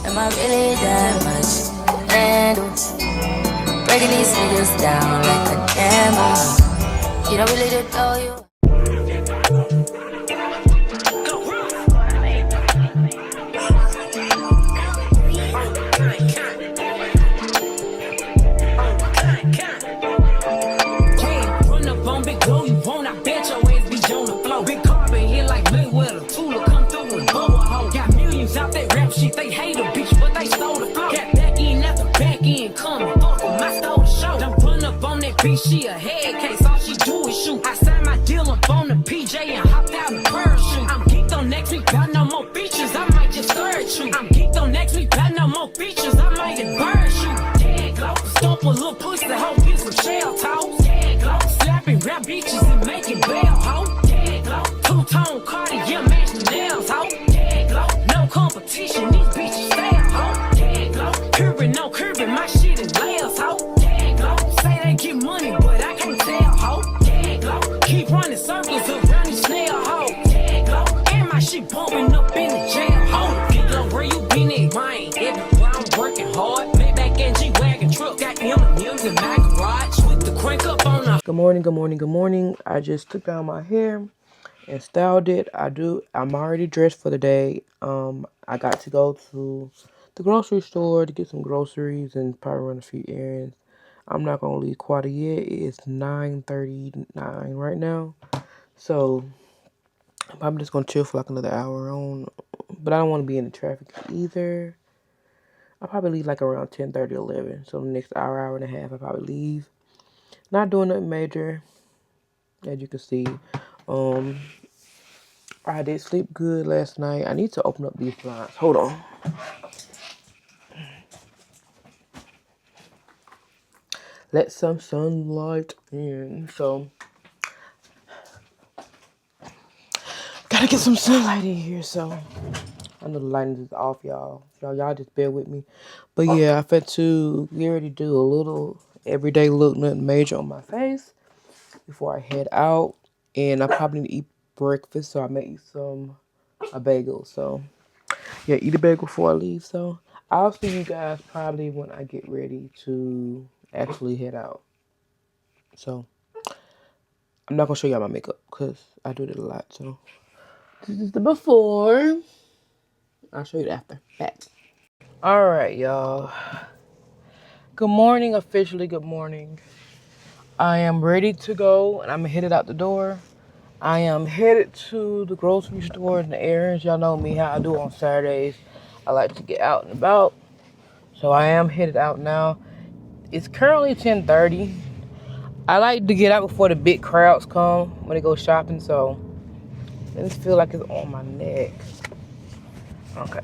Am I really that much to handle? Breaking these niggas down like a camel. You don't really know you. They hate a bitch, but they stole the flow. Got back in at the back end, coming. Fuck em, I stole the show. Don't run up on that bitch, she a head case. All she do is shoot. I signed my deal up on the PJ and hopped out in parachute. I'm geeked on next week, got no more features. I might just start you. I'm geeked on next week, got no more features. I might just burn you. Yeah, glow. Stomp a little pussy, whole piece of shell toes. Yeah, glow. Slapping rap bitches and making bail, ho. Yeah, glow. Two-tone Cartier, match the nails, ho. Yeah, glow. No competition, these bitches fail, ho. Yeah, glow. Curbing, no curbing, my shit is layers, ho. Yeah, glow. Say they get money, but I can't tell, ho. Yeah, glow. Keep running circles around these snail, ho. Yeah, glow. And my shit bumping up in the jail, ho. Get glow, where you been at? Mine, everywhere I'm working hard. Maybach and G-Wagon truck, got M&M's in my garage. With the crank up on the... Good morning, good morning, good morning. I just took down my hair and styled it. I'm already dressed for the day. I got to go to the grocery store to get some groceries and probably run a few errands. I'm not gonna leave quite yet. It's 9:39 right now. So I'm probably just gonna chill for like another hour on. But I don't want to be in the traffic either. I'll probably leave like around 10:30, 11. So the next hour, hour and a half, I'll probably leave. Not doing nothing major, as you can see. I did sleep good last night. I need to open up these blinds. Hold on. Let some sunlight in. So, gotta get some sunlight in here. So, I know the lighting is off, y'all. Y'all just bear with me. But yeah, I had to get ready to do a little everyday look, nothing major on my face before I head out. And I probably need to eat breakfast, so I may eat a bagel. So yeah, eat a bagel before I leave. So I'll see you guys probably when I get ready to actually head out. So I'm not gonna show y'all my makeup because I do it a lot. So this is the before. I'll show you the after. Back. All right, y'all. Good morning, officially good morning. I am ready to go and I'm headed out the door. I am headed to the grocery store and the errands. Y'all know me, how I do on Saturdays. I like to get out and about. So I am headed out now. It's currently 10:30. I like to get out before the big crowds come when they go shopping. So I just feel like it's on my neck. Okay.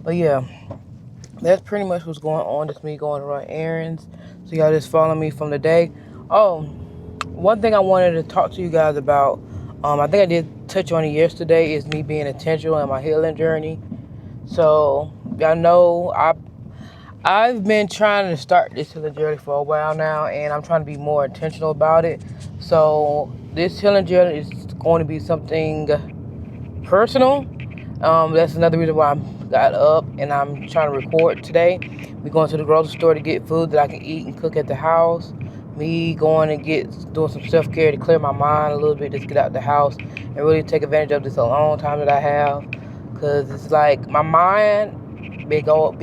But yeah, that's pretty much what's going on. Just me going to run errands. So y'all just follow me from the day. Oh, one thing I wanted to talk to you guys about, I think I did touch on it yesterday, is me being intentional in my healing journey. So, y'all know I've been trying to start this healing journey for a while now, and I'm trying to be more intentional about it. So, this healing journey is going to be something personal. That's another reason why I got up and I'm trying to record today. We're going to the grocery store to get food that I can eat and cook at the house. Me going and doing some self-care to clear my mind a little bit, just get out the house and really take advantage of this alone time that I have. Because it's like my mind be on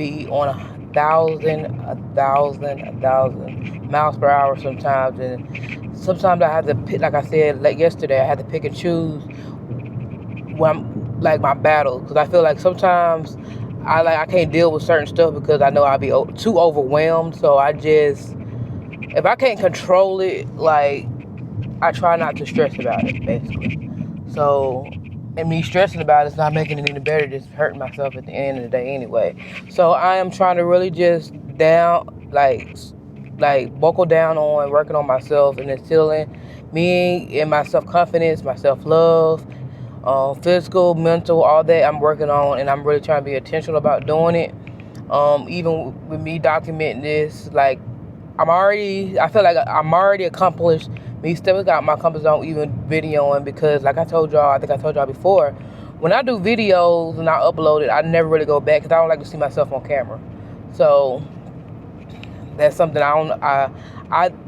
1,000 miles per hour sometimes. And sometimes I have to pick, like I said, like yesterday, I had to pick and choose when I'm like my battles. Because I feel like sometimes I can't deal with certain stuff because I know I'll be too overwhelmed. So if I can't control it, like, I try not to stress about it, basically. So, and me stressing about it's not making it any better, just hurting myself at the end of the day anyway. So I am trying to really just buckle down on working on myself and instilling me and my self-confidence, my self-love, physical, mental, all that I'm working on, and I'm really trying to be intentional about doing it. Even with me documenting this, like, I feel like I'm already accomplished. Me stepping out my comfort zone, even videoing, because like I think I told y'all before, when I do videos and I upload it, I never really go back because I don't like to see myself on camera. So that's something I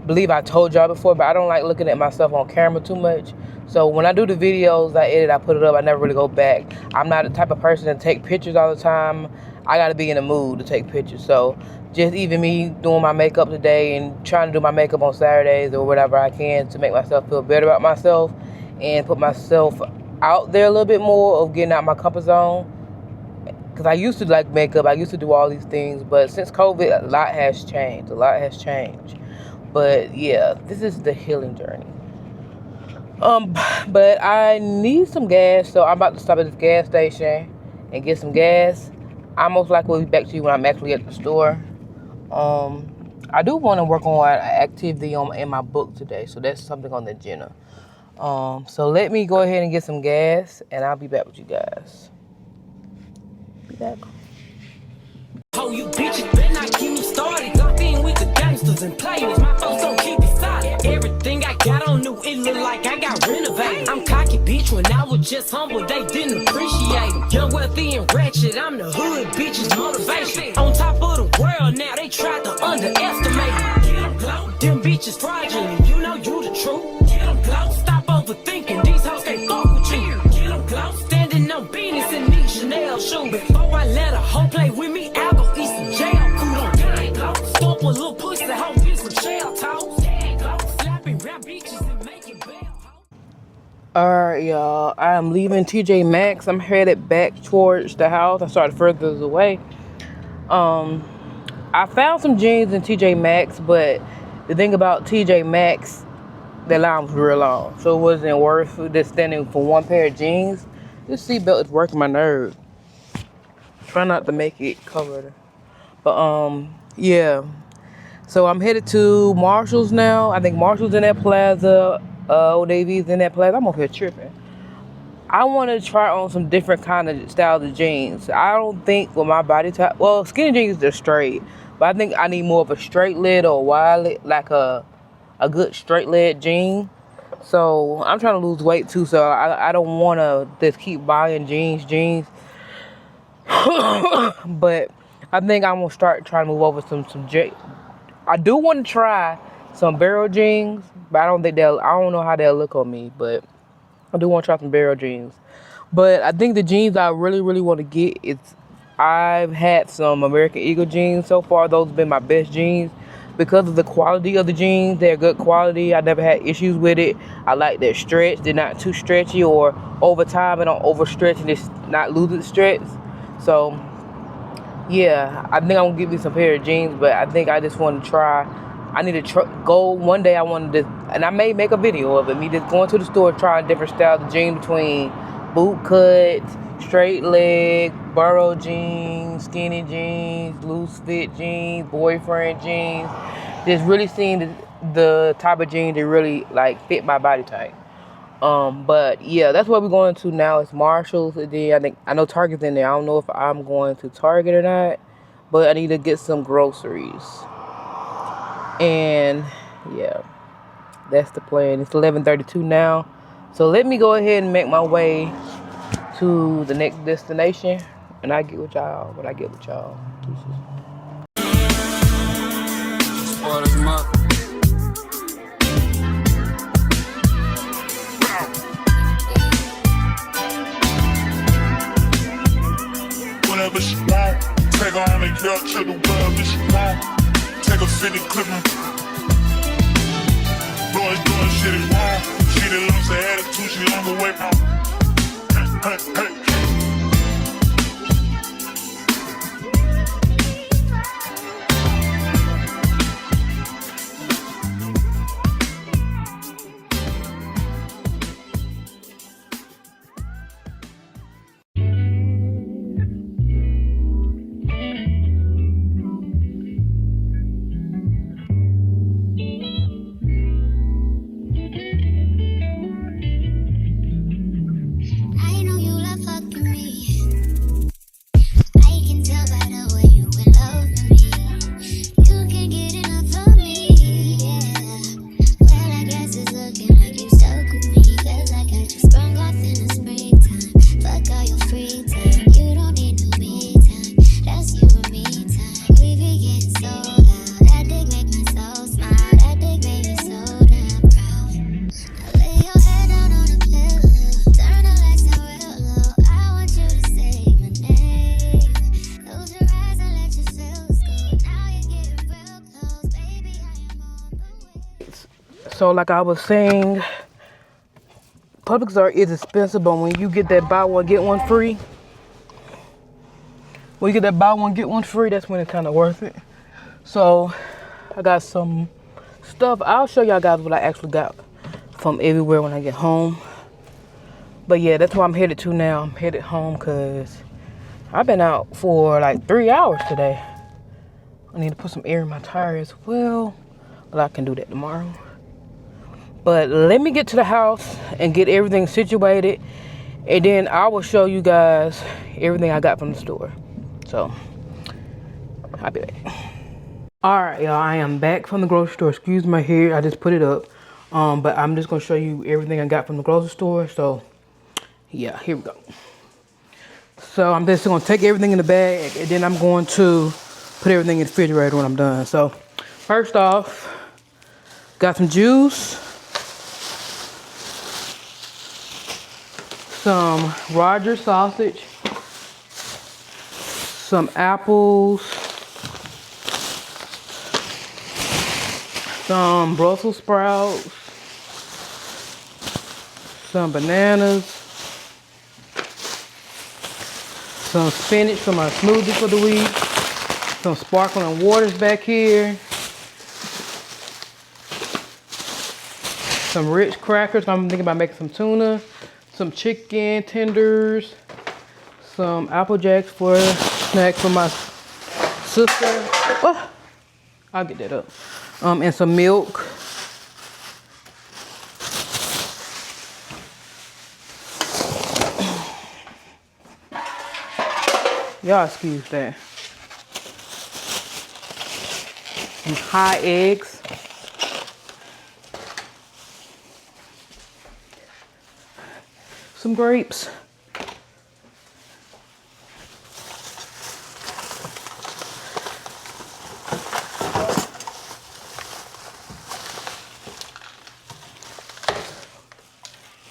believe I told y'all before, but I don't like looking at myself on camera too much. So when I do the videos, I edit, I put it up, I never really go back. I'm not the type of person to take pictures all the time. I gotta be in the mood to take pictures. So just even me doing my makeup today and trying to do my makeup on Saturdays or whatever I can to make myself feel better about myself and put myself out there a little bit more of getting out my comfort zone. Because I used to like makeup, I used to do all these things, but since COVID, a lot has changed. But yeah, this is the healing journey. But I need some gas, so I'm about to stop at this gas station and get some gas. I most likely will be back to you when I'm actually at the store. I do want to work on an activity in my book today, so that's something on the agenda. So let me go ahead and get some gas, and I'll be back with you guys. Be back. Oh, you bitches better not keep me started. Locked in with the gangsters and players. My folks don't keep it solid. Everything I got on new, it look like I got renovated. I'm cocky, bitch. When I was just humble, they didn't appreciate it. Young, wealthy, and ratchet. I'm the hood, bitches, motivation. On top of the world now, they tried to underestimate it. Get them close. Them bitches fraudulent. You know you the truth. Get them close. Stop overthinking. These hoes can't fuck with you. Get them close. Standing on business in these Chanel shoes. Before I let a hoe play with me, I'll go eat some jail food on gang close. Stomp a little pussy, hoe get some shell toast. Gang close. Slapping rap bitches and making bail. Alright, y'all. I am leaving TjMaxx. I'm headed back towards the house. I started further away. I found some jeans in TjMaxx, but the thing about TjMaxx, the line was real long, so it wasn't worth just standing for one pair of jeans. This seatbelt is working my nerve. Try not to make it covered. But yeah. So I'm headed to Marshall's now. I think Marshall's in that plaza. Old Navy's in that plaza. I'm over here tripping. I want to try on some different kind of styles of jeans. I don't think with my body type, well, skinny jeans they're straight, but I think I need more of a straight leg or a wide leg, like a good straight leg jean. So I'm trying to lose weight too, so I don't want to just keep buying jeans. But I think I'm gonna start trying to move over some I do want to try some barrel jeans, but I don't know how they'll look on me, but I do want to try some barrel jeans. But I think the jeans I really want to get I've had some American Eagle jeans so far. Those have been my best jeans because of the quality of the jeans. They're good quality. I never had issues with it. I like their stretch. They're not too stretchy, or over time they don't overstretch and it's not lose its stretch. So yeah, I think I'm gonna get me some pair of jeans, but I think I just want to try. I need to go one day. I wanted to, and I may make a video of it. Me just going to the store, trying different styles of jeans between boot cut, straight leg, burrow jeans, skinny jeans, loose fit jeans, boyfriend jeans. Just really seeing the type of jeans that really like fit my body type. But yeah, that's what we're going to now. It's Marshall's. And then I know Target's in there. I don't know if I'm going to Target or not, but I need to get some groceries. And yeah, that's the plan. It's 11:32 now, so let me go ahead and make my way to the next destination, and I get with y'all when I get with y'all. Whenever she want, take her on the girl to the wherever she want. Take a 50 clippin'. Boys doing shit is wrong. She that loves her attitude, she long away from. Hey. So like I was saying, Publix is expensive, but when you get that buy one get one free, that's when it's kind of worth it. So I got some stuff. I'll show y'all guys what I actually got from everywhere when I get home. But yeah, that's where I'm headed to now. I'm headed home because I've been out for like 3 hours today. I need to put some air in my tire as well, but I can do that tomorrow. But let me get to the house and get everything situated, and then I will show you guys everything I got from the store. So I'll be back. All right, y'all, I am back from the grocery store. Excuse my hair, I just put it up. But I'm just gonna show you everything I got from the grocery store. So yeah, here we go. So I'm just gonna take everything in the bag, and then I'm going to put everything in the refrigerator when I'm done. So first off, got some juice, some Roger sausage, some apples, some Brussels sprouts, some bananas, some spinach for my smoothie for the week, some sparkling waters back here, some Ritz crackers. I'm thinking about making some tuna, some chicken tenders, some Apple Jacks for a snack for my sister. Oh, I'll get that up. And some milk. Y'all excuse that. Some hot eggs. Some grapes.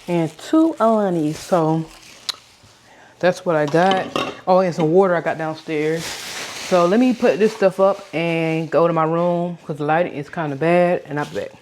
And 2 Alanis. So that's what I got. Oh, and some water I got downstairs. So let me put this stuff up and go to my room because the lighting is kind of bad, and I'll be back.